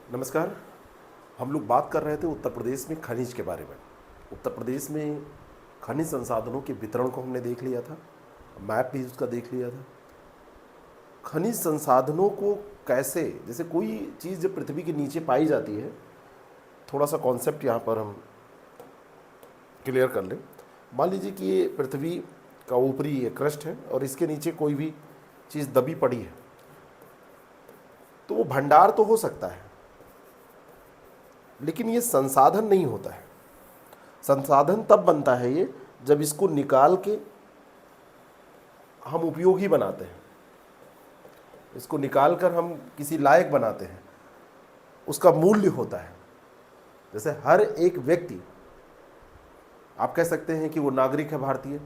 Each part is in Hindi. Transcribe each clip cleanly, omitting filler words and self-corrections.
नमस्कार। हम लोग बात कर रहे थे उत्तर प्रदेश में खनिज के बारे में। उत्तर प्रदेश में खनिज संसाधनों के वितरण को हमने देख लिया था, मैप भी उसका देख लिया था। खनिज संसाधनों को कैसे, जैसे कोई चीज़ जब पृथ्वी के नीचे पाई जाती है, थोड़ा सा कॉन्सेप्ट यहाँ पर हम क्लियर कर लें। मान लीजिए कि ये पृथ्वी का ऊपरी ये क्रस्ट है और इसके नीचे कोई भी चीज़ दबी पड़ी है, तो वो भंडार तो हो सकता है, लेकिन ये संसाधन नहीं होता है। संसाधन तब बनता है ये जब इसको निकाल के हम उपयोगी बनाते हैं, इसको निकाल कर हम किसी लायक बनाते हैं, उसका मूल्य होता है। जैसे हर एक व्यक्ति, आप कह सकते हैं कि वो नागरिक है भारतीय,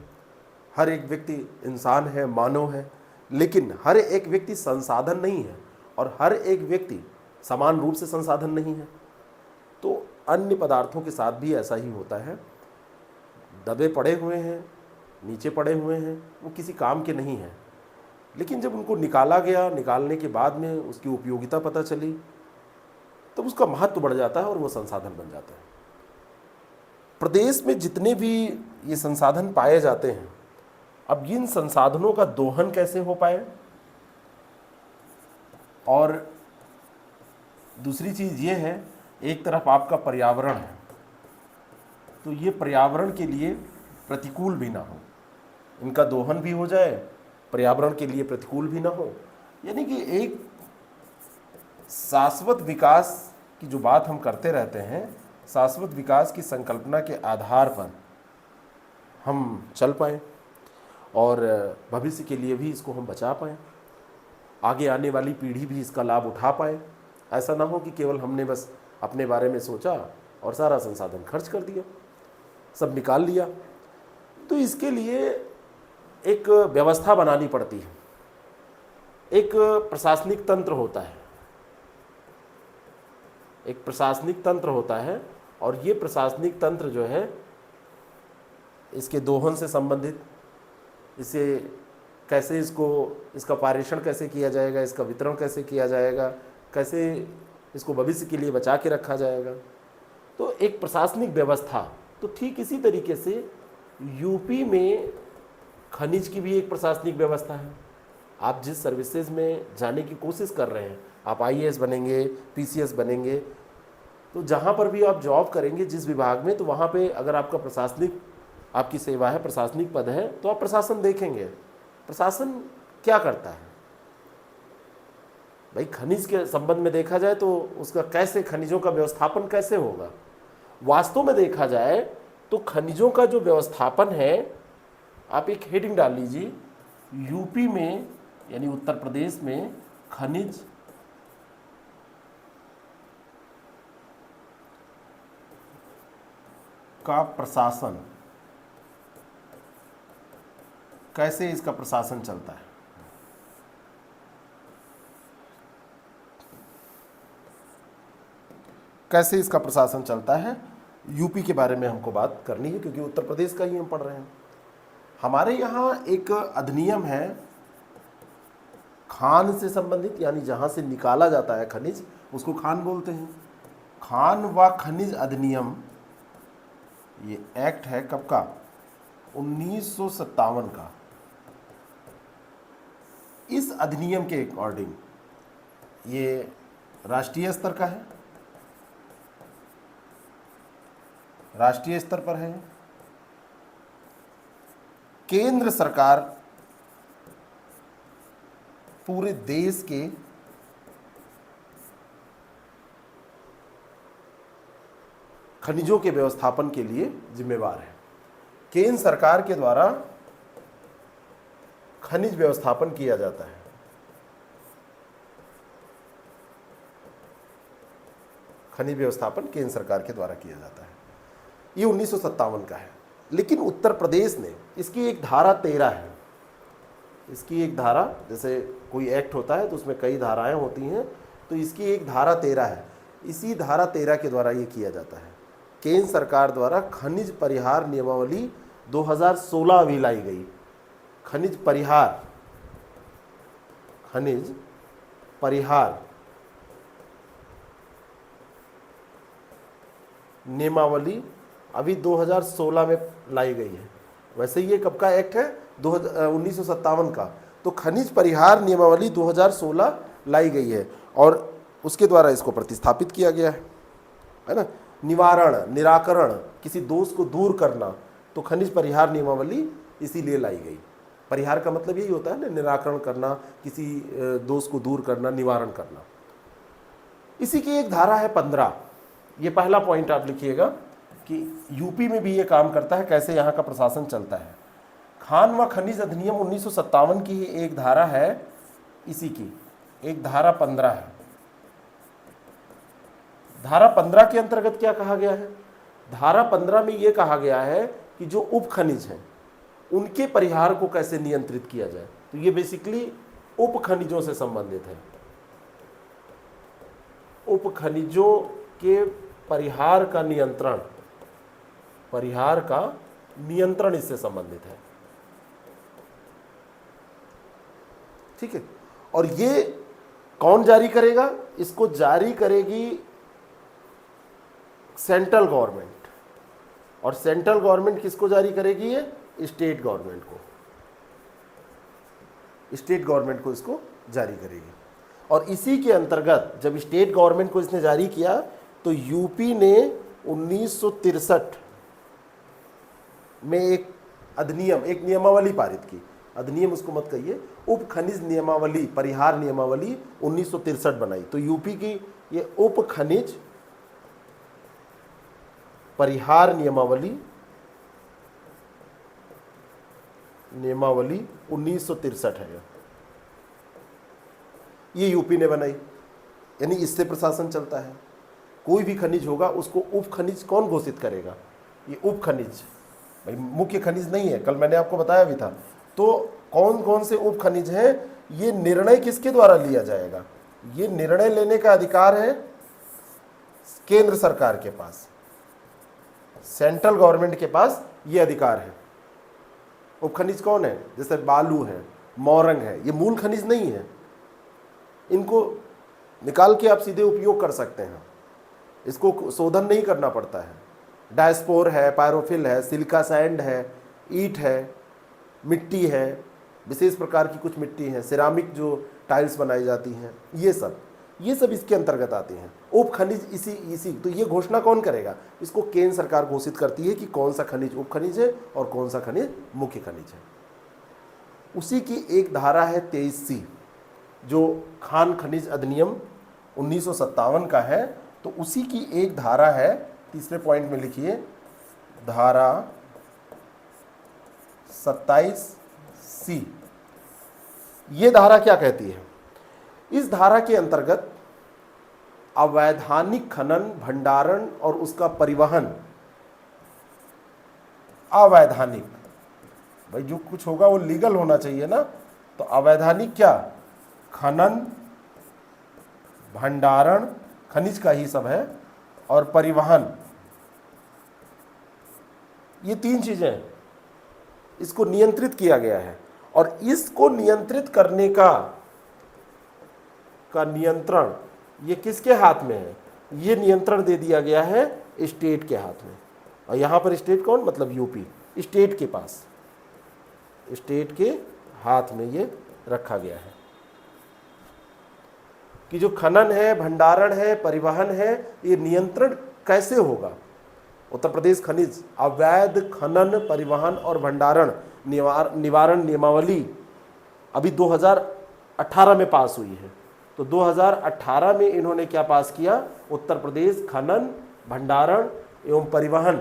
हर एक व्यक्ति इंसान है, मानव है, लेकिन हर एक व्यक्ति संसाधन नहीं है और हर एक व्यक्ति समान रूप से संसाधन नहीं है। तो अन्य पदार्थों के साथ भी ऐसा ही होता है। दबे पड़े हुए हैं, नीचे पड़े हुए हैं, वो किसी काम के नहीं हैं, लेकिन जब उनको निकाला गया, निकालने के बाद में उसकी उपयोगिता पता चली, तब तो उसका महत्व बढ़ जाता है और वो संसाधन बन जाता है। प्रदेश में जितने भी ये संसाधन पाए जाते हैं, अब इन संसाधनों का दोहन कैसे हो पाए, और दूसरी चीज़ ये है, एक तरफ आपका पर्यावरण है, तो ये पर्यावरण के लिए प्रतिकूल भी ना हो, इनका दोहन भी हो जाए, पर्यावरण के लिए प्रतिकूल भी ना हो। यानी कि एक शाश्वत विकास की जो बात हम करते रहते हैं, शाश्वत विकास की संकल्पना के आधार पर हम चल पाएँ और भविष्य के लिए भी इसको हम बचा पाएँ, आगे आने वाली पीढ़ी भी इसका लाभ उठा पाए। ऐसा ना हो कि केवल हमने बस अपने बारे में सोचा और सारा संसाधन खर्च कर दिया, सब निकाल लिया। तो इसके लिए एक व्यवस्था बनानी पड़ती है, एक प्रशासनिक तंत्र होता है, एक प्रशासनिक तंत्र होता है, और ये प्रशासनिक तंत्र जो है इसके दोहन से संबंधित, इसे कैसे इसका पारेषण कैसे किया जाएगा, इसका वितरण कैसे किया जाएगा, कैसे इसको भविष्य के लिए बचा के रखा जाएगा, तो एक प्रशासनिक व्यवस्था। तो ठीक इसी तरीके से यूपी में खनिज की भी एक प्रशासनिक व्यवस्था है। आप जिस सर्विसेज में जाने की कोशिश कर रहे हैं, आप आईएएस बनेंगे, पीसीएस बनेंगे, तो जहाँ पर भी आप जॉब करेंगे जिस विभाग में, तो वहाँ पे अगर आपका प्रशासनिक, आपकी सेवा है, प्रशासनिक पद है, तो आप प्रशासन देखेंगे। प्रशासन क्या करता है भाई, खनिज के संबंध में देखा जाए तो उसका कैसे, खनिजों का व्यवस्थापन कैसे होगा। वास्तव में देखा जाए तो खनिजों का जो व्यवस्थापन है, आप एक हेडिंग डाल लीजिए, यूपी में यानी उत्तर प्रदेश में खनिज का प्रशासन, कैसे इसका प्रशासन चलता है। कैसे इसका प्रशासन चलता है, यूपी के बारे में हमको बात करनी है, क्योंकि उत्तर प्रदेश का ही हम पढ़ रहे हैं। हमारे यहाँ एक अधिनियम है खान से संबंधित, यानी जहाँ से निकाला जाता है खनिज, उसको खान बोलते हैं। खान व खनिज अधिनियम, ये एक्ट है कब का, 1957 का। इस अधिनियम के अकॉर्डिंग ये राष्ट्रीय स्तर का है, राष्ट्रीय स्तर पर है। केंद्र सरकार पूरे देश के खनिजों के व्यवस्थापन के लिए जिम्मेवार है। केंद्र सरकार के द्वारा खनिज व्यवस्थापन किया जाता है। खनिज व्यवस्थापन केंद्र सरकार के द्वारा किया जाता है। ये 1957 का है। लेकिन उत्तर प्रदेश ने, इसकी एक धारा 13 है, इसकी एक धारा, जैसे कोई एक्ट होता है तो उसमें कई धाराएं होती हैं, तो इसकी एक धारा 13 है। इसी धारा 13 के द्वारा ये किया जाता है। केंद्र सरकार द्वारा खनिज परिहार नियमावली 2016 अभी लाई गई। खनिज परिहार, खनिज परिहार नियमावली अभी 2016 में लाई गई है। वैसे ये कब का एक्ट है? 1957 का। तो खनिज परिहार नियमावली 2016 लाई गई है और उसके द्वारा इसको प्रतिस्थापित किया गया है ना। निवारण, निराकरण, किसी दोष को दूर करना, तो खनिज परिहार नियमावली इसीलिए लाई गई। परिहार का मतलब यही होता है ना, निराकरण करना, किसी दोष को दूर करना, निवारण करना। इसी की एक धारा है 15। ये पहला पॉइंट आप लिखिएगा कि यूपी में भी ये काम करता है, कैसे यहाँ का प्रशासन चलता है। खान व खनिज अधिनियम 1957 की ही एक धारा है, इसी की एक धारा 15 है। धारा 15 के अंतर्गत क्या कहा गया है? धारा 15 में ये कहा गया है कि जो उप खनिज हैं उनके परिहार को कैसे नियंत्रित किया जाए। तो ये बेसिकली उप खनिजों से संबंधित है। उप खनिजों के परिहार का नियंत्रण, परिहार का नियंत्रण इससे संबंधित है। ठीक है। और ये कौन जारी करेगा? इसको जारी करेगी सेंट्रल गवर्नमेंट। और सेंट्रल गवर्नमेंट किसको जारी करेगी? ये स्टेट गवर्नमेंट को, स्टेट गवर्नमेंट को इसको जारी करेगी। और इसी के अंतर्गत जब स्टेट गवर्नमेंट को इसने जारी किया तो यूपी ने 1963 में एक अधिनियम, एक नियमावली पारित की। अधिनियम उसको मत कहिए, उप खनिज नियमावली, परिहार नियमावली 1963 बनाई। तो यूपी की ये उप खनिज परिहार नियमावली 1963 है। ये यूपी ने बनाई, यानी इससे प्रशासन चलता है। कोई भी खनिज होगा उसको उप खनिज कौन घोषित करेगा? ये उप खनिज, भाई मुख्य खनिज नहीं है, कल मैंने आपको बताया भी था। तो कौन कौन से उप खनिज हैं, ये निर्णय किसके द्वारा लिया जाएगा? ये निर्णय लेने का अधिकार है केंद्र सरकार के पास, सेंट्रल गवर्नमेंट के पास ये अधिकार है। उप खनिज कौन है? जैसे बालू है, मोरंग है, ये मूल खनिज नहीं है। इनको निकाल के आप सीधे उपयोग कर सकते हैं, इसको शोधन नहीं करना पड़ता है। डायस्पोर है, पायरोफिल है, सिलिका सैंड है, ईंट है, मिट्टी है, विशेष प्रकार की कुछ मिट्टी है, सिरामिक जो टाइल्स बनाई जाती हैं, ये सब इसके अंतर्गत आते हैं। उप खनिज इसी तो ये घोषणा कौन करेगा? इसको केंद्र सरकार घोषित करती है कि कौन सा खनिज उप खनिज है और कौन सा खनिज मुख्य खनिज है। उसी की एक धारा है 23C, जो खान खनिज अधिनियम 1957 का है। तो उसी की एक धारा है, तीसरे पॉइंट में लिखिए, धारा 27C। ये धारा क्या कहती है? इस धारा के अंतर्गत अवैधानिक खनन, भंडारण और उसका परिवहन, अवैधानिक, भाई जो कुछ होगा वो लीगल होना चाहिए ना। तो अवैधानिक क्या? खनन, भंडारण, खनिज का ही सब है, और परिवहन, ये 3 चीजें, इसको नियंत्रित किया गया है। और इसको नियंत्रित करने का नियंत्रण ये किसके हाथ में है? ये नियंत्रण दे दिया गया है स्टेट के हाथ में। और यहां पर स्टेट कौन? मतलब यूपी, स्टेट के पास, स्टेट के हाथ में ये रखा गया है कि जो खनन है, भंडारण है, परिवहन है, ये नियंत्रण कैसे होगा। उत्तर प्रदेश खनिज अवैध खनन, परिवहन और भंडारण निवारण नियमावली अभी 2018 में पास हुई है। तो 2018 में इन्होंने क्या पास किया? उत्तर प्रदेश खनन, भंडारण एवं परिवहन,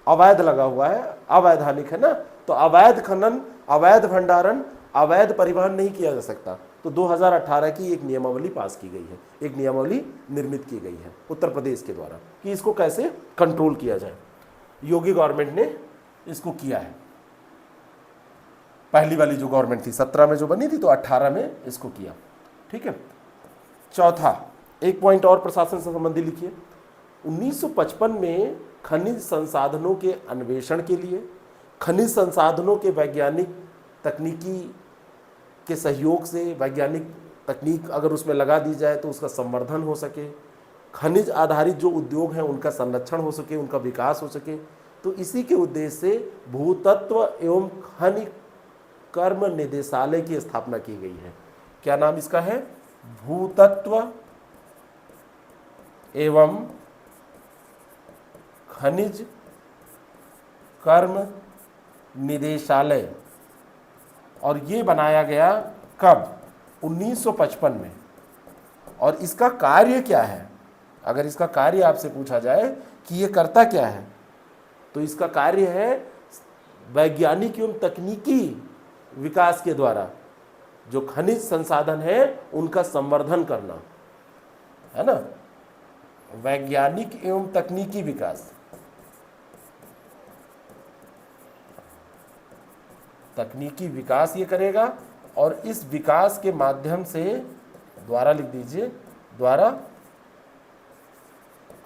अवैध लगा हुआ है, अवैधानिक है ना। तो अवैध खनन, अवैध भंडारण, अवैध परिवहन नहीं किया जा सकता। तो 2018 की एक नियमावली पास की गई है, एक नियमावली निर्मित की गई है उत्तर प्रदेश के द्वारा कि इसको कैसे कंट्रोल किया जाए। योगी गवर्नमेंट ने इसको किया है। पहली वाली जो गवर्नमेंट थी 17 में जो बनी थी, तो 18 में इसको किया। ठीक है। चौथा एक पॉइंट और प्रशासन से संबंधी लिखिए। 1955 में खनिज संसाधनों के अन्वेषण के लिए, खनिज संसाधनों के वैज्ञानिक तकनीकी के सहयोग से, वैज्ञानिक तकनीक अगर उसमें लगा दी जाए तो उसका संवर्धन हो सके, खनिज आधारित जो उद्योग हैं उनका संरक्षण हो सके, उनका विकास हो सके। तो इसी के उद्देश्य से भूतत्व एवं खनिज कर्म निदेशालय की स्थापना की गई है। क्या नाम इसका है? भूतत्व एवं खनिज कर्म निदेशालय। और ये बनाया गया कब? 1955 में। और इसका कार्य क्या है? अगर इसका कार्य आपसे पूछा जाए कि ये करता क्या है, तो इसका कार्य है वैज्ञानिक एवं तकनीकी विकास के द्वारा जो खनिज संसाधन है उनका संवर्धन करना, है ना। वैज्ञानिक एवं तकनीकी विकास, तकनीकी विकास ये करेगा। और इस विकास के माध्यम से, द्वारा लिख दीजिए, द्वारा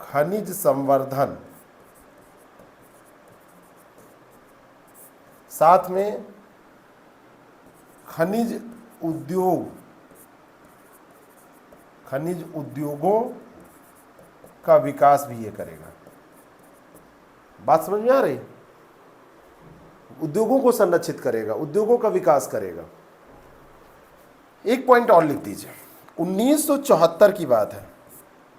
खनिज संवर्धन, साथ में खनिज उद्योग, खनिज उद्योगों का विकास भी ये करेगा। बात समझ में आ रही? उद्योगों को संरक्षित करेगा, उद्योगों का विकास करेगा। एक पॉइंट और लिख दीजिए, 1974 की बात है।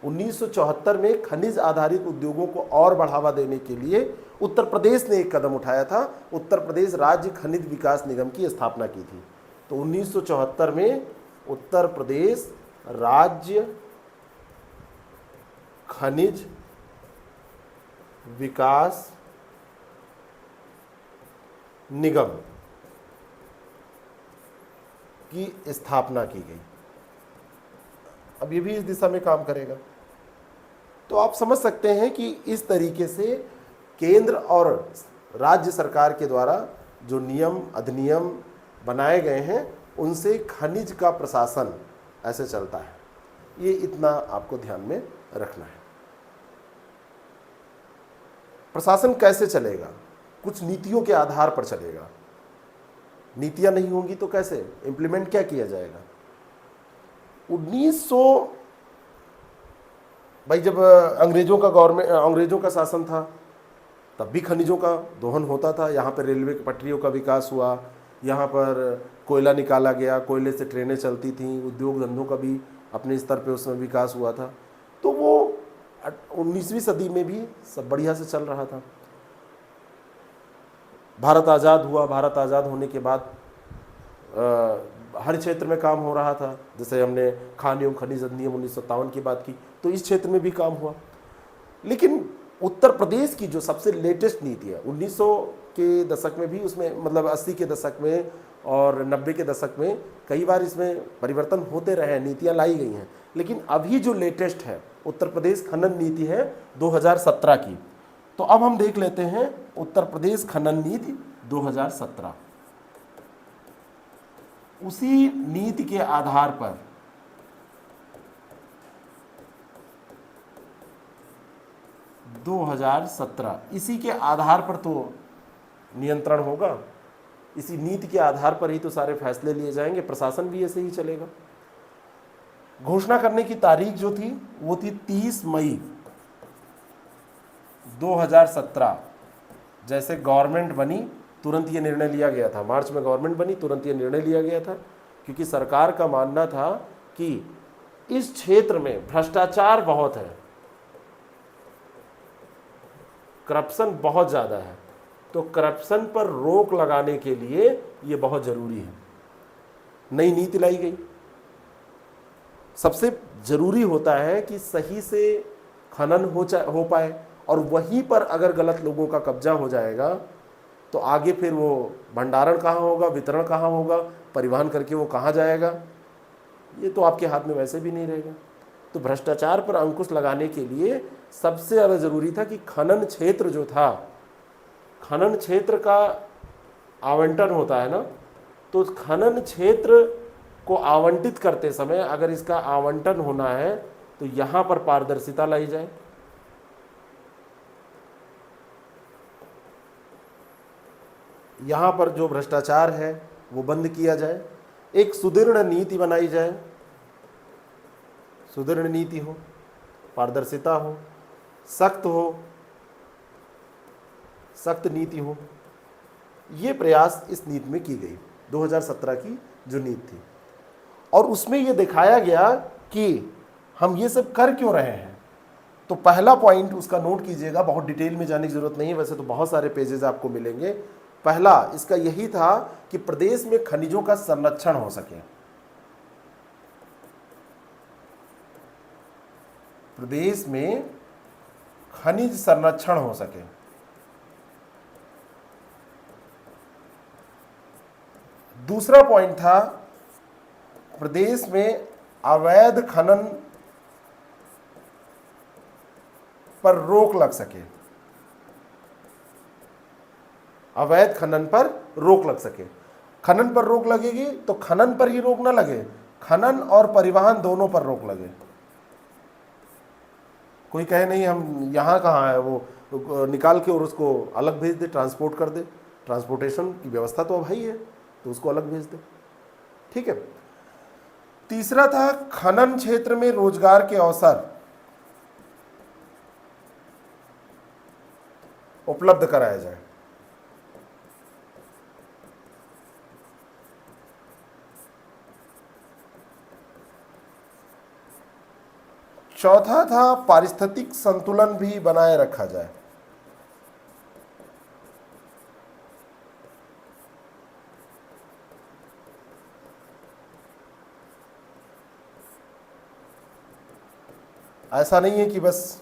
1974 में खनिज आधारित उद्योगों को और बढ़ावा देने के लिए उत्तर प्रदेश ने एक कदम उठाया था। उत्तर प्रदेश राज्य खनिज विकास निगम की स्थापना की थी। तो 1974 में उत्तर प्रदेश राज्य खनिज विकास निगम की स्थापना की गई। अब ये भी इस दिशा में काम करेगा। तो आप समझ सकते हैं कि इस तरीके से केंद्र और राज्य सरकार के द्वारा जो नियम अधिनियम बनाए गए हैं उनसे खनिज का प्रशासन ऐसे चलता है। ये इतना आपको ध्यान में रखना है। प्रशासन कैसे चलेगा? कुछ नीतियों के आधार पर चलेगा। नीतियां नहीं होंगी तो कैसे इंप्लीमेंट क्या किया जाएगा? 1900 भाई जब अंग्रेजों का शासन था तब भी खनिजों का दोहन होता था। यहाँ पर रेलवे की पटरियों का विकास हुआ, यहाँ पर कोयला निकाला गया, कोयले से ट्रेनें चलती थीं, उद्योग धंधों का भी अपने स्तर पे उसमें विकास हुआ था। तो वो 19वीं सदी में भी सब बढ़िया से चल रहा था। भारत आज़ाद हुआ, भारत आज़ाद होने के बाद हर क्षेत्र में काम हो रहा था। जैसे हमने खान एवं खनिज अधिनियम 1957 की बात की, तो इस क्षेत्र में भी काम हुआ। लेकिन उत्तर प्रदेश की जो सबसे लेटेस्ट नीति है 1900 के दशक में भी, उसमें मतलब 80 के दशक में और 90 के दशक में कई बार इसमें परिवर्तन होते रहे, नीतियां लाई गई हैं। लेकिन अभी जो लेटेस्ट है उत्तर प्रदेश खनन नीति है 2017 की। तो अब हम देख लेते हैं उत्तर प्रदेश खनन नीति 2017। उसी नीति के आधार पर इसी के आधार पर तो नियंत्रण होगा, इसी नीति के आधार पर ही तो सारे फैसले लिए जाएंगे, प्रशासन भी ऐसे ही चलेगा। घोषणा करने की तारीख जो थी वो थी 30 मई 2017। जैसे गवर्नमेंट बनी तुरंत ये निर्णय लिया गया था, मार्च में गवर्नमेंट बनी तुरंत ये निर्णय लिया गया था, क्योंकि सरकार का मानना था कि इस क्षेत्र में भ्रष्टाचार बहुत है, करप्शन बहुत ज़्यादा है। तो करप्शन पर रोक लगाने के लिए ये बहुत ज़रूरी है। नई नीति लाई गई। सबसे ज़रूरी होता है कि सही से खनन हो पाए, और वहीं पर अगर गलत लोगों का कब्जा हो जाएगा तो आगे फिर वो भंडारण कहाँ होगा, वितरण कहाँ होगा, परिवहन करके वो कहाँ जाएगा, ये तो आपके हाथ में वैसे भी नहीं रहेगा। तो भ्रष्टाचार पर अंकुश लगाने के लिए सबसे ज़्यादा ज़रूरी था कि खनन क्षेत्र जो था, खनन क्षेत्र का आवंटन होता है ना, तो खनन क्षेत्र को आवंटित करते समय अगर इसका आवंटन होना है तो यहाँ पर पारदर्शिता लाई जाए। यहाँ पर जो भ्रष्टाचार है वो बंद किया जाए, एक सुदृढ़ नीति बनाई जाए, सुदृढ़ नीति हो, पारदर्शिता हो, सख्त नीति हो। ये प्रयास इस नीति में की गई, 2017 की जो नीति थी। और उसमें ये दिखाया गया कि हम ये सब कर क्यों रहे हैं। तो पहला पॉइंट उसका नोट कीजिएगा, बहुत डिटेल में जाने की जरूरत नहीं है, वैसे तो बहुत सारे पेजेस आपको मिलेंगे। पहला इसका यही था कि प्रदेश में खनिजों का संरक्षण हो सके, प्रदेश में खनिज संरक्षण हो सके। दूसरा पॉइंट था प्रदेश में अवैध खनन पर रोक लग सके, अवैध खनन पर रोक लग सके। खनन पर रोक लगेगी तो खनन पर ही रोक ना लगे, खनन और परिवहन दोनों पर रोक लगे। कोई कहे नहीं हम यहाँ कहाँ है, वो निकाल के और उसको अलग भेज दे, ट्रांसपोर्ट कर दे, ट्रांसपोर्टेशन की व्यवस्था तो अब है ही है, तो उसको अलग भेज दे। ठीक है। तीसरा था खनन क्षेत्र में रोजगार के अवसर उपलब्ध कराया जाए। चौथा था पारिस्थितिक संतुलन भी बनाए रखा जाए। ऐसा नहीं है कि बस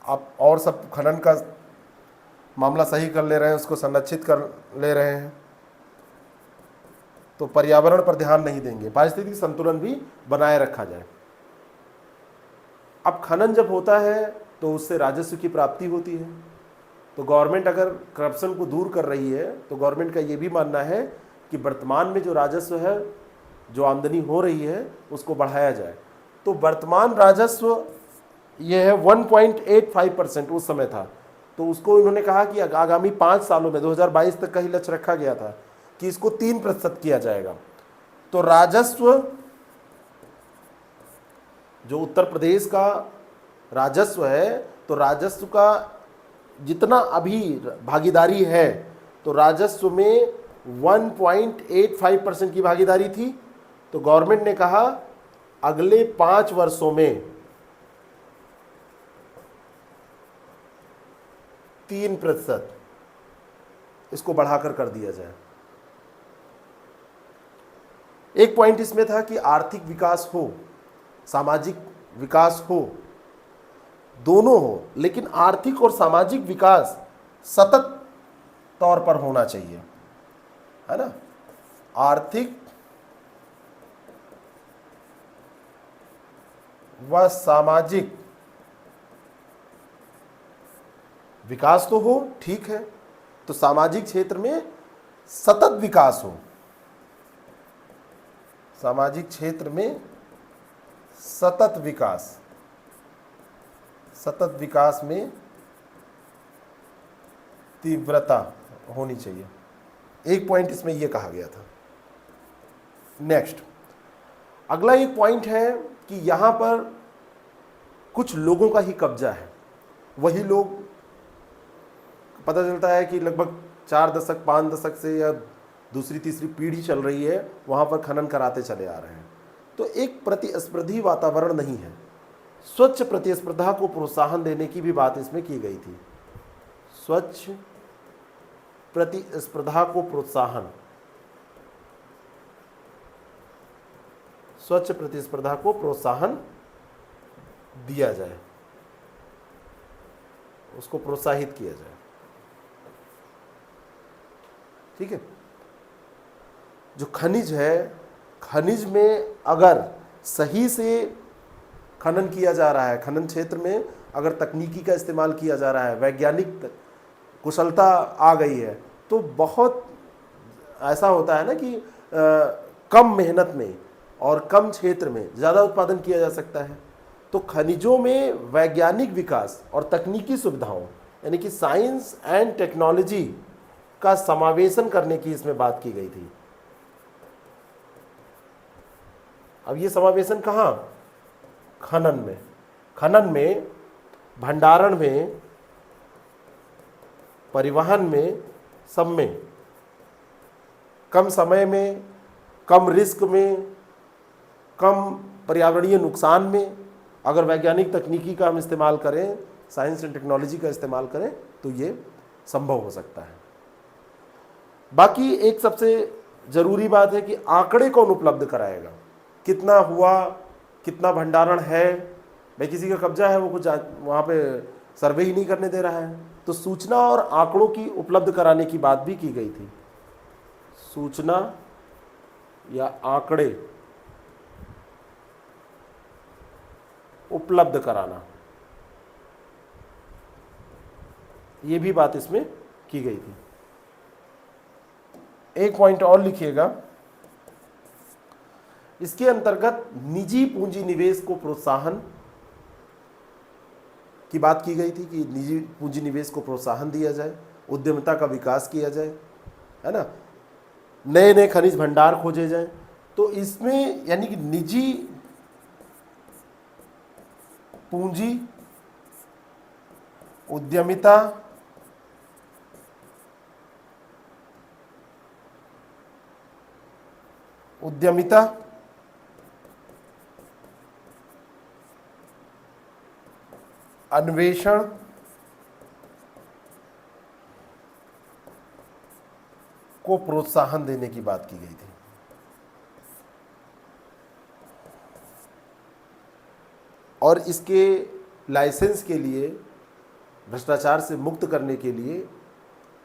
आप और सब खनन का मामला सही कर ले रहे हैं, उसको संरक्षित कर ले रहे हैं, तो पर्यावरण पर ध्यान नहीं देंगे। पारिस्थितिक संतुलन भी बनाए रखा जाए। अब खनन जब होता है तो उससे राजस्व की प्राप्ति होती है, तो गवर्नमेंट अगर करप्शन को दूर कर रही है तो गवर्नमेंट का ये भी मानना है कि वर्तमान में जो राजस्व है, जो आमदनी हो रही है, उसको बढ़ाया जाए। तो वर्तमान राजस्व ये है 1.85% उस समय था, तो उसको इन्होंने कहा कि आगामी 5 सालों में 2022 तक का ही लक्ष्य रखा गया था कि इसको 3% किया जाएगा। तो राजस्व जो उत्तर प्रदेश का राजस्व है, तो राजस्व का जितना अभी भागीदारी है, तो राजस्व में 1.85% की भागीदारी थी। तो गवर्नमेंट ने कहा अगले 5 वर्षों में 3% इसको बढ़ाकर कर दिया जाए। एक पॉइंट इसमें था कि आर्थिक विकास हो, सामाजिक विकास हो, दोनों हो, लेकिन आर्थिक और सामाजिक विकास सतत तौर पर होना चाहिए, है ना। आर्थिक व सामाजिक विकास तो हो, ठीक है, तो सामाजिक क्षेत्र में सतत विकास हो, सामाजिक क्षेत्र में सतत विकास में तीव्रता होनी चाहिए। एक पॉइंट इसमें यह कहा गया था। नेक्स्ट, अगला एक पॉइंट है कि यहां पर कुछ लोगों का ही कब्जा है। वही लोग, पता चलता है कि लगभग 4 दशक 5 दशक से या दूसरी तीसरी पीढ़ी चल रही है, वहां पर खनन कराते चले आ रहे हैं। तो एक प्रतिस्पर्धी वातावरण नहीं है। स्वच्छ प्रतिस्पर्धा को प्रोत्साहन देने की भी बात इसमें की गई थी। स्वच्छ प्रतिस्पर्धा को प्रोत्साहन, स्वच्छ प्रतिस्पर्धा को प्रोत्साहन दिया जाए, उसको प्रोत्साहित किया जाए। ठीक है। जो खनिज है, खनिज में अगर सही से खनन किया जा रहा है, खनन क्षेत्र में अगर तकनीकी का इस्तेमाल किया जा रहा है, वैज्ञानिक कुशलता आ गई है, तो बहुत ऐसा होता है ना कि कम मेहनत में और कम क्षेत्र में ज़्यादा उत्पादन किया जा सकता है। तो खनिजों में वैज्ञानिक विकास और तकनीकी सुविधाओं, यानी कि साइंस एंड टेक्नोलॉजी का समावेशन करने की इसमें बात की गई थी। अब ये समावेशन कहाँ? खनन में, भंडारण में, परिवहन में, सब में, कम समय में, कम रिस्क में, कम पर्यावरणीय नुकसान में अगर वैज्ञानिक तकनीकी का हम इस्तेमाल करें, साइंस एंड टेक्नोलॉजी का इस्तेमाल करें तो ये संभव हो सकता है। बाकी एक सबसे ज़रूरी बात है कि आंकड़े कौन उपलब्ध कराएगा, कितना हुआ, कितना भंडारण है। भाई किसी का कब्जा है, वो कुछ वहाँ पे सर्वे ही नहीं करने दे रहा है। तो सूचना और आंकड़ों की उपलब्ध कराने की बात भी की गई थी। सूचना या आंकड़े उपलब्ध कराना, ये भी बात इसमें की गई थी। एक पॉइंट और लिखिएगा, इसके अंतर्गत निजी पूंजी निवेश को प्रोत्साहन की बात की गई थी कि निजी पूंजी निवेश को प्रोत्साहन दिया जाए, उद्यमिता का विकास किया जाए, है ना, नए नए खनिज भंडार खोजे जाएं। तो इसमें यानी कि निजी पूंजी, उद्यमिता, अन्वेषण, को प्रोत्साहन देने की बात की गई थी। और इसके लाइसेंस के लिए, भ्रष्टाचार से मुक्त करने के लिए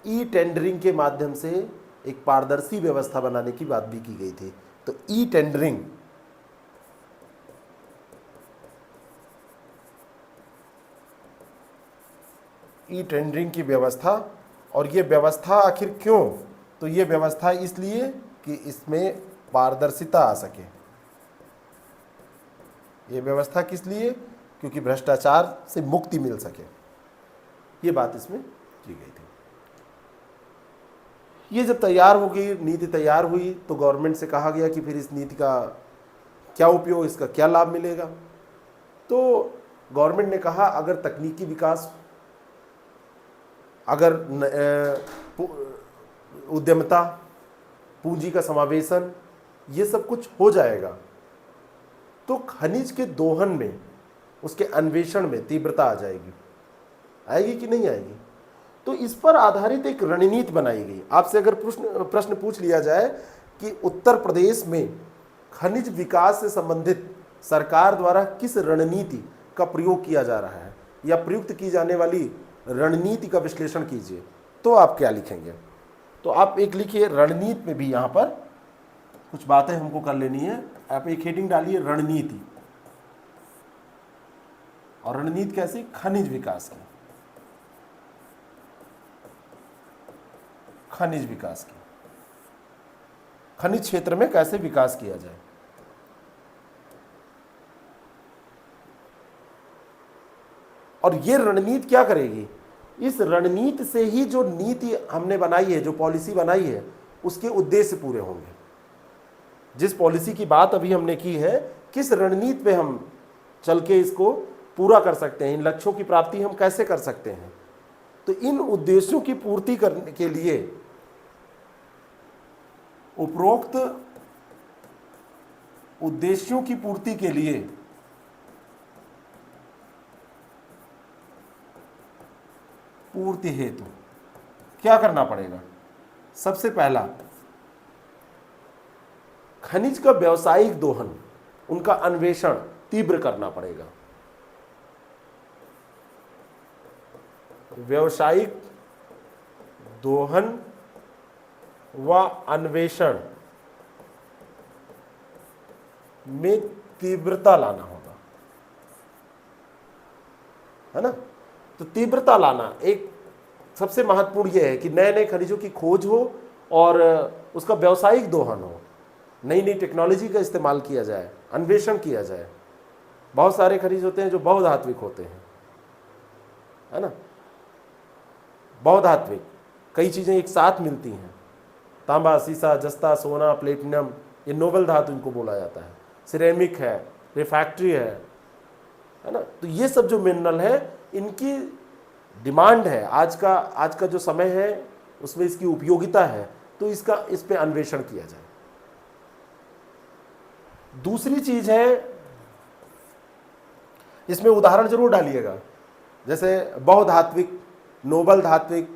ई टेंडरिंग के माध्यम से एक पारदर्शी व्यवस्था बनाने की बात भी की गई थी। तो ई टेंडरिंग की व्यवस्था, और ये व्यवस्था आखिर क्यों? तो ये व्यवस्था इसलिए कि इसमें पारदर्शिता आ सके। ये व्यवस्था किस लिए? क्योंकि भ्रष्टाचार से मुक्ति मिल सके, ये बात इसमें की गई थी। ये जब तैयार हो गई, नीति तैयार हुई, तो गवर्नमेंट से कहा गया कि फिर इस नीति का क्या उपयोग, इसका क्या लाभ मिलेगा। तो गवर्नमेंट ने कहा अगर तकनीकी विकास, अगर उद्यमिता, पूंजी का समावेशन, ये सब कुछ हो जाएगा तो खनिज के दोहन में, उसके अन्वेषण में तीव्रता आ जाएगी। आएगी कि नहीं आएगी? तो इस पर आधारित एक रणनीति बनाई गई। आपसे अगर प्रश्न पूछ लिया जाए कि उत्तर प्रदेश में खनिज विकास से संबंधित सरकार द्वारा किस रणनीति का प्रयोग किया जा रहा है या प्रयुक्त की जाने वाली रणनीति का विश्लेषण कीजिए, तो आप क्या लिखेंगे? तो आप एक लिखिए, रणनीति में भी यहाँ पर कुछ बातें हमको कर लेनी है। आप एक हेडिंग डालिए, रणनीति। और रणनीति कैसी? खनिज विकास की, खनिज विकास की, खनिज क्षेत्र में कैसे विकास किया जाए। और ये रणनीति क्या करेगी? इस रणनीति से ही जो नीति हमने बनाई है, जो पॉलिसी बनाई है, उसके उद्देश्य पूरे होंगे। जिस पॉलिसी की बात अभी हमने की है, किस रणनीति पे हम चल के इसको पूरा कर सकते हैं, इन लक्ष्यों की प्राप्ति हम कैसे कर सकते हैं। तो इन उद्देश्यों की पूर्ति करने के लिए, उपरोक्त उद्देश्यों की पूर्ति के लिए पूर्ति हेतु क्या करना पड़ेगा? सबसे पहला, खनिज का व्यावसायिक दोहन, उनका अन्वेषण तीव्र करना पड़ेगा। व्यावसायिक दोहन व अन्वेषण में तीव्रता लाना होगा, है ना। तो तीव्रता लाना एक सबसे महत्वपूर्ण यह है कि नए नए खनिजों की खोज हो और उसका व्यावसायिक दोहन हो, नई नई टेक्नोलॉजी का इस्तेमाल किया जाए, अन्वेषण किया जाए। बहुत सारे खनिज होते हैं जो बहुधात्विक होते हैं, है ना। बहुधात्विक कई चीज़ें एक साथ मिलती हैं, तांबा, सीसा, जस्ता, सोना, प्लेटिनम, ये नोबल धातु इनको बोला जाता है। सिरेमिक है, रिफैक्ट्री है, है ना। तो ये सब जो मिनरल है इनकी डिमांड है, आज का जो समय है उसमें इसकी उपयोगिता है, तो इस पे अन्वेषण किया जाए। दूसरी चीज है, इसमें उदाहरण जरूर डालिएगा, जैसे बहुधात्विक, नोबल धात्विक,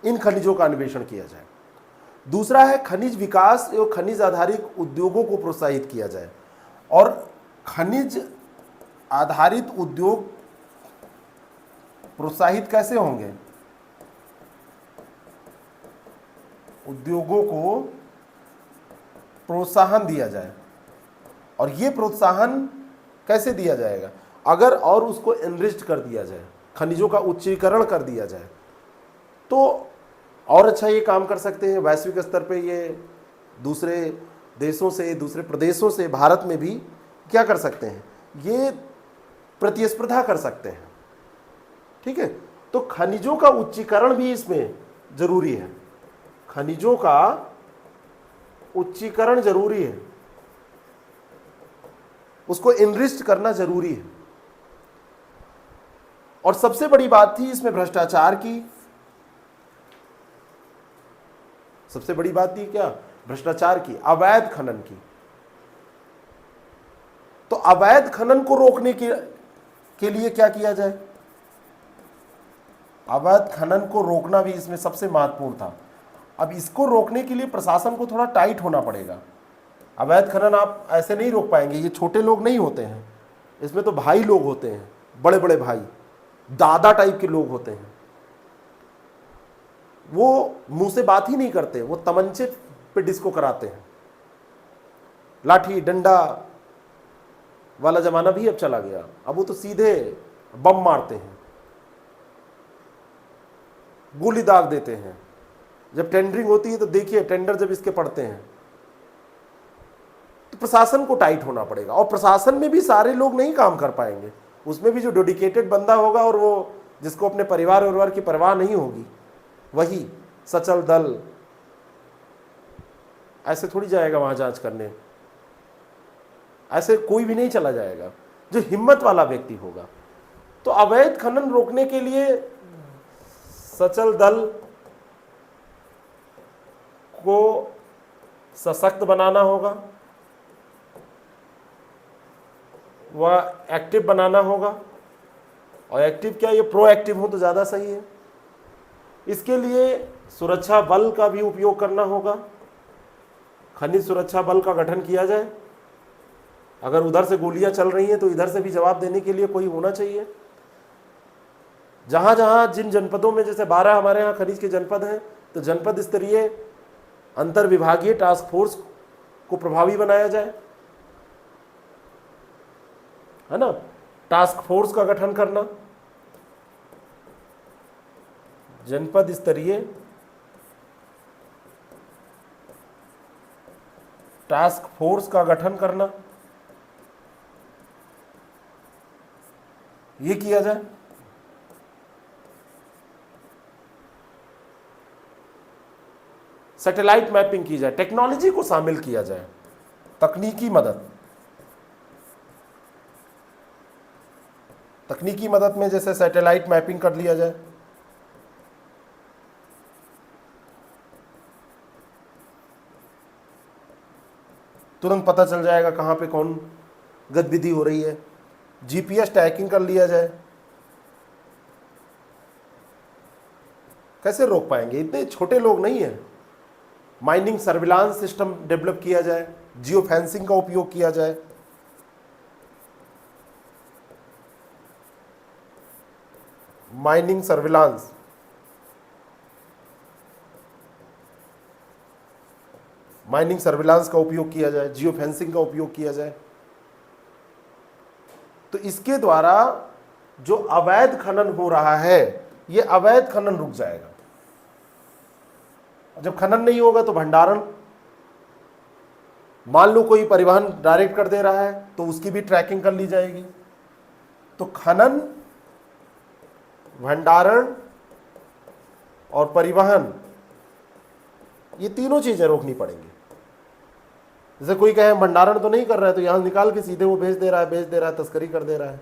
इन खनिजों का अन्वेषण किया जाए। दूसरा है खनिज विकास एवं खनिज आधारित उद्योगों को प्रोत्साहित किया जाए। और खनिज आधारित उद्योग प्रोत्साहित कैसे होंगे? उद्योगों को प्रोत्साहन दिया जाए। और ये प्रोत्साहन कैसे दिया जाएगा? अगर और उसको एनरिच्ड कर दिया जाए, खनिजों का उच्चीकरण कर दिया जाए, तो और अच्छा ये काम कर सकते हैं। वैश्विक स्तर पे ये दूसरे देशों से, दूसरे प्रदेशों से भारत में भी क्या कर सकते हैं, ये प्रतिस्पर्धा कर सकते हैं। ठीक है, तो खनिजों का उच्चीकरण भी इसमें जरूरी है, खनिजों का उच्चीकरण जरूरी है, उसको इनरिच्ड करना जरूरी है। और सबसे बड़ी बात थी इसमें भ्रष्टाचार की। सबसे बड़ी बात थी क्या? भ्रष्टाचार की, अवैध खनन की। तो अवैध खनन को रोकने के लिए क्या किया जाए? अवैध खनन को रोकना भी इसमें सबसे महत्वपूर्ण था। अब इसको रोकने के लिए प्रशासन को थोड़ा टाइट होना पड़ेगा। अवैध खनन आप ऐसे नहीं रोक पाएंगे, ये छोटे लोग नहीं होते हैं, इसमें तो भाई लोग होते हैं, बड़े बड़े भाई, दादा टाइप के लोग होते हैं। वो मुंह से बात ही नहीं करते, वो तमंचे पे डिस्को कराते हैं। लाठी डंडा वाला जमाना भी अब चला गया, अब वो तो सीधे बम मारते हैं, गोली दाग देते हैं। जब टेंडरिंग होती है तो देखिए, टेंडर जब इसके पड़ते हैं तो प्रशासन को टाइट होना पड़ेगा। और प्रशासन में भी सारे लोग नहीं काम कर पाएंगे, उसमें भी जो डेडिकेटेड बंदा होगा और वो जिसको अपने परिवार की परवाह नहीं होगी, वही सचल दल ऐसे थोड़ी जाएगा वहां जांच करने, ऐसे कोई भी नहीं चला जाएगा, जो हिम्मत वाला व्यक्ति होगा। तो अवैध खनन रोकने के लिए सचल दल को सशक्त बनाना होगा, वह एक्टिव बनाना होगा। और एक्टिव क्या, ये प्रोएक्टिव हो तो ज़्यादा सही है। इसके लिए सुरक्षा बल का भी उपयोग करना होगा, खनिज सुरक्षा बल का गठन किया जाए। अगर उधर से गोलियां चल रही हैं तो इधर से भी जवाब देने के लिए कोई होना चाहिए। जहां जहां जिन जनपदों में, जैसे 12 हमारे यहाँ खनिज के जनपद हैं, तो जनपद स्तरीय अंतर विभागीय टास्क फोर्स को प्रभावी बनाया जाए, है ना। टास्क फोर्स का गठन करना, जनपद स्तरीय टास्क फोर्स का गठन करना, ये किया जाए। सैटेलाइट मैपिंग की जाए, टेक्नोलॉजी को शामिल किया जाए, तकनीकी मदद में जैसे सैटेलाइट मैपिंग कर लिया जाए। तुरंत पता चल जाएगा कहाँ पे कौन गतिविधि हो रही है। जीपीएस ट्रैकिंग कर लिया जाए। कैसे रोक पाएंगे, इतने छोटे लोग नहीं हैं। माइनिंग सर्विलांस सिस्टम डेवलप किया जाए, जियो फेंसिंग का उपयोग किया जाए। माइनिंग सर्विलांस का उपयोग किया जाए, जियो फेंसिंग का उपयोग किया जाए। तो इसके द्वारा जो अवैध खनन हो रहा है, ये अवैध खनन रुक जाएगा। जब खनन नहीं होगा तो भंडारण, मान लो कोई परिवहन डायरेक्ट कर दे रहा है तो उसकी भी ट्रैकिंग कर ली जाएगी। तो खनन, भंडारण और परिवहन, ये तीनों चीजें रोकनी पड़ेंगी। जैसे कोई कहे भंडारण तो नहीं कर रहा है, तो यहाँ निकाल के सीधे वो भेज दे रहा है, तस्करी कर दे रहा है।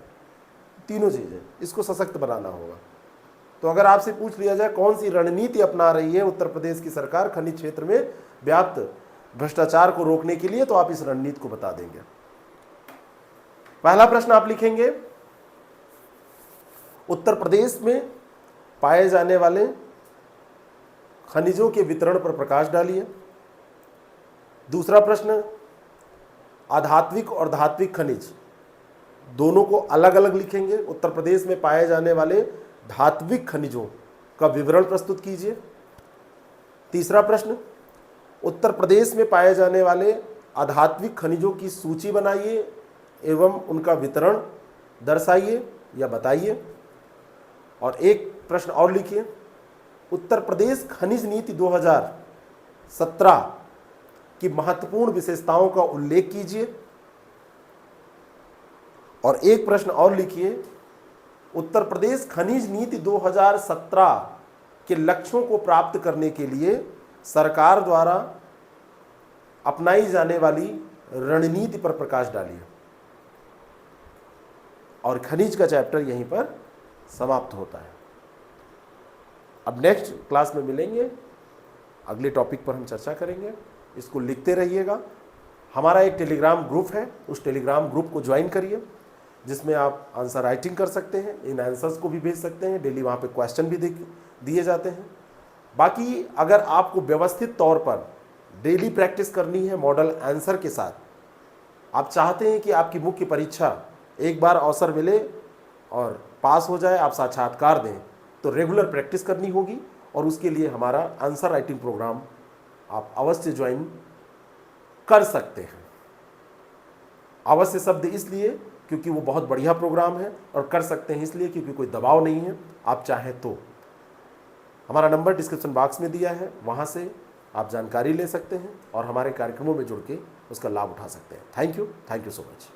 तीनों चीज़ें, इसको सशक्त बनाना होगा। तो अगर आपसे पूछ लिया जाए कौन सी रणनीति अपना रही है उत्तर प्रदेश की सरकार खनिज क्षेत्र में व्याप्त भ्रष्टाचार को रोकने के लिए, तो आप इस रणनीति को बता देंगे। पहला प्रश्न आप लिखेंगे, उत्तर प्रदेश में पाए जाने वाले खनिजों के वितरण पर प्रकाश डालिए। दूसरा प्रश्न, आधात्विक और धात्विक खनिज दोनों को अलग अलग लिखेंगे। उत्तर प्रदेश में पाए जाने वाले धात्विक खनिजों का विवरण प्रस्तुत कीजिए। तीसरा प्रश्न, उत्तर प्रदेश में पाए जाने वाले आधात्विक खनिजों की सूची बनाइए एवं उनका वितरण दर्शाइए या बताइए। और एक प्रश्न और लिखिए, उत्तर प्रदेश खनिज नीति 2017 की महत्वपूर्ण विशेषताओं का उल्लेख कीजिए। और एक प्रश्न और लिखिए, उत्तर प्रदेश खनिज नीति 2017 के लक्ष्यों को प्राप्त करने के लिए सरकार द्वारा अपनाई जाने वाली रणनीति पर प्रकाश डालिए। और खनिज का चैप्टर यहीं पर समाप्त होता है। अब नेक्स्ट क्लास में मिलेंगे, अगले टॉपिक पर हम चर्चा करेंगे। इसको लिखते रहिएगा। हमारा एक टेलीग्राम ग्रुप है, उस टेलीग्राम ग्रुप को ज्वाइन करिए, जिसमें आप आंसर राइटिंग कर सकते हैं, इन आंसर्स को भी भेज सकते हैं। डेली वहाँ पे क्वेश्चन भी दिए जाते हैं। बाकी अगर आपको व्यवस्थित तौर पर डेली प्रैक्टिस करनी है मॉडल आंसर के साथ, आप चाहते हैं कि आपकी मुख्य परीक्षा एक बार अवसर मिले और पास हो जाए, आप साक्षात्कार दें, तो रेगुलर प्रैक्टिस करनी होगी। और उसके लिए हमारा आंसर राइटिंग प्रोग्राम आप अवश्य ज्वाइन कर सकते हैं। अवश्य शब्द इसलिए क्योंकि वो बहुत बढ़िया प्रोग्राम है, और कर सकते हैं इसलिए क्योंकि कोई दबाव नहीं है। आप चाहें तो हमारा नंबर डिस्क्रिप्शन बॉक्स में दिया है, वहाँ से आप जानकारी ले सकते हैं और हमारे कार्यक्रमों में जुड़ के उसका लाभ उठा सकते हैं। Thank you so much.